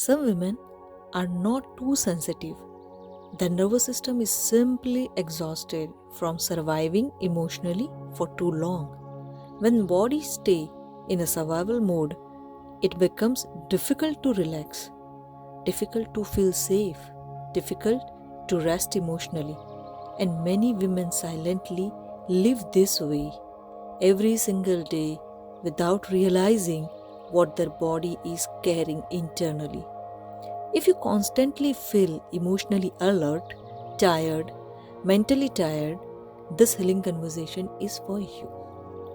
Some women are not too sensitive. The nervous system is simply exhausted from surviving emotionally for too long. When bodies stay in a survival mode, it becomes difficult to relax, difficult to feel safe, difficult to rest emotionally. And many women silently live this way every single day without realizing what their body is carrying internally. If you constantly feel emotionally alert, tired, mentally tired, this healing conversation is for you.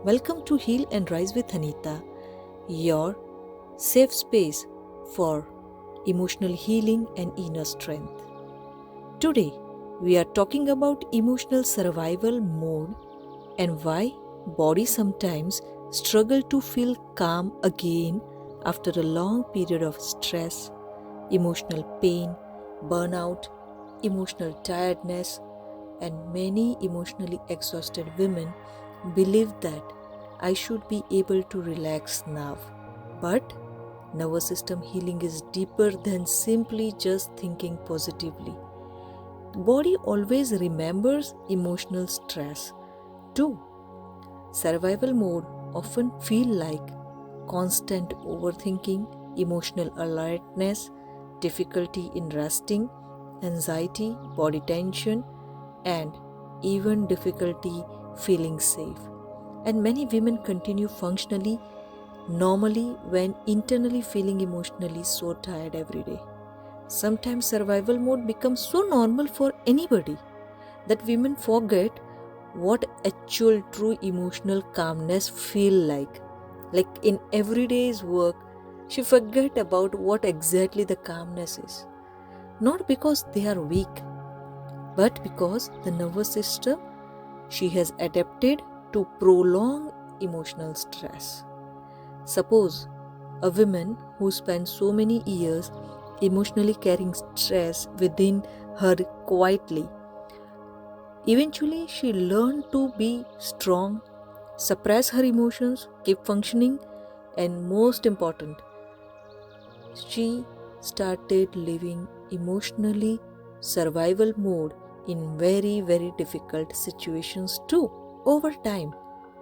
Welcome to Heal and Rise with Anita, your safe space for emotional healing and inner strength. Today, we are talking about emotional survival mode and why bodies sometimes struggle to feel calm again after a long period of stress, emotional pain, burnout, emotional tiredness, and many emotionally exhausted women believe that I should be able to relax now. But nervous system healing is deeper than simply just thinking positively. The body always remembers emotional stress too. Survival mode often feel like constant overthinking, emotional alertness, difficulty in resting, anxiety, body tension, and even difficulty feeling safe. And many women continue functionally normally when internally feeling emotionally so tired every day. Sometimes survival mode becomes so normal for anybody that women forget what actual true emotional calmness feel like. Like in everyday's work, she forget about what exactly the calmness is. Not because they are weak, but because the nervous system she has adapted to prolong emotional stress. Suppose a woman who spent so many years emotionally carrying stress within her quietly. Eventually, she learned to be strong, suppress her emotions, keep functioning, and most important, she started living emotionally survival mode in very difficult situations too. Over time,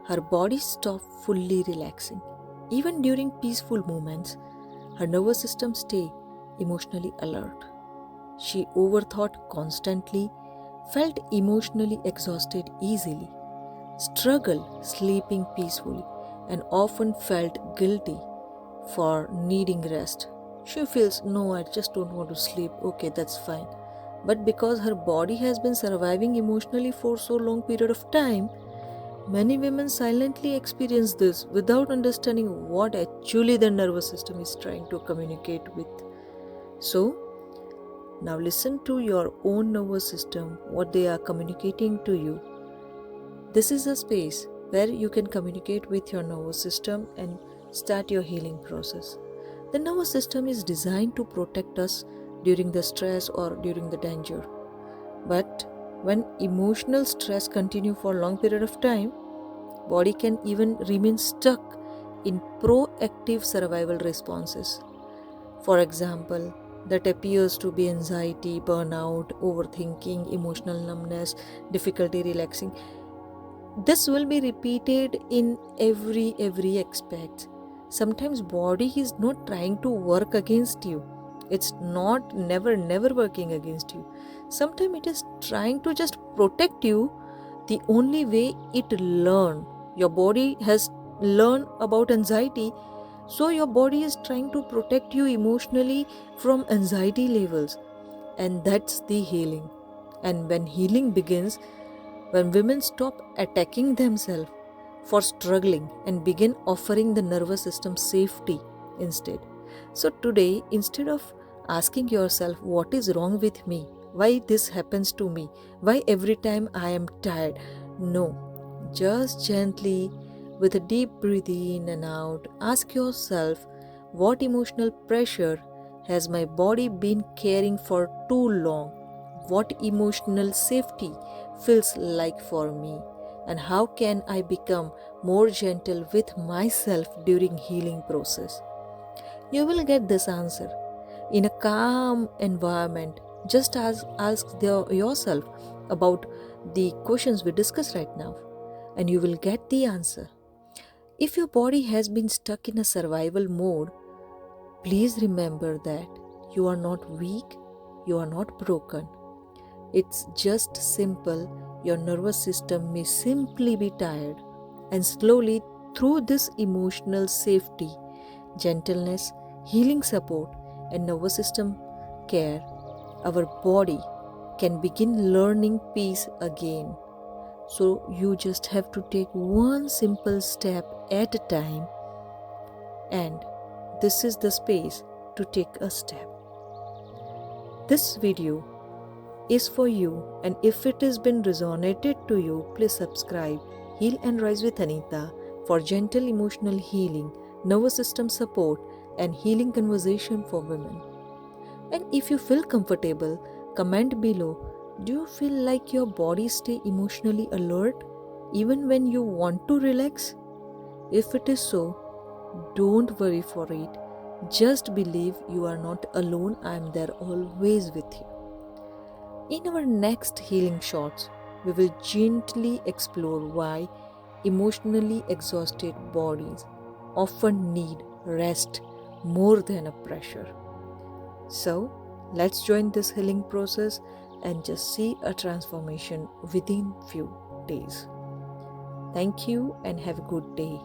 her body stopped fully relaxing. Even during peaceful moments, her nervous system stayed emotionally alert. She overthought constantly, felt emotionally exhausted easily, struggled sleeping peacefully, and often felt guilty for needing rest. She feels, no, I just don't want to sleep. Okay, that's fine. But because her body has been surviving emotionally for so long period of time, many women silently experience this without understanding what actually their nervous system is trying to communicate with. So, now listen to your own nervous system, what they are communicating to you. This is a space where you can communicate with your nervous system and start your healing process. The nervous system is designed to protect us during the stress or during the danger. But when emotional stress continue for a long period of time, body can even remain stuck in proactive survival responses. For example, that appears to be anxiety, burnout, overthinking, emotional numbness, difficulty relaxing. This will be repeated in every aspect. Sometimes body is not trying to work against you. It's not never working against you. Sometimes it is trying to just protect you the only way it learn. Your body has learned about anxiety, so your body is trying to protect you emotionally from anxiety levels, and that's the healing. And when healing begins, when women stop attacking themselves for struggling and begin offering the nervous system safety instead. So today, instead of asking yourself what is wrong with me, why this happens to me, why every time I am tired, no, just gently with a deep breath in and out, ask yourself what emotional pressure has my body been carrying for too long, what emotional safety feels like for me, and how can I become more gentle with myself during healing process. You will get this answer in a calm environment. Just ask yourself about the questions we discuss right now, and you will get the answer. If your body has been stuck in a survival mode, please remember that you are not weak, you are not broken. It's just simple. Your nervous system may simply be tired, and slowly, through this emotional safety, gentleness, healing support, and nervous system care, our body can begin learning peace again. So, you just have to take one simple step at a time, and this is the space to take a step. This video is for you, and if it has been resonated to you, please subscribe Heal and Rise with Anita for gentle emotional healing, nervous system support, and healing conversation for women. And if you feel comfortable, comment below. Do you feel like your body stay emotionally alert even when you want to relax? If it is so, don't worry for it. Just believe you are not alone. I am there always with you. In our next healing shots, we will gently explore why emotionally exhausted bodies often need rest more than a pressure. So, let's join this healing process and just see a transformation within few days. Thank you and have a good day.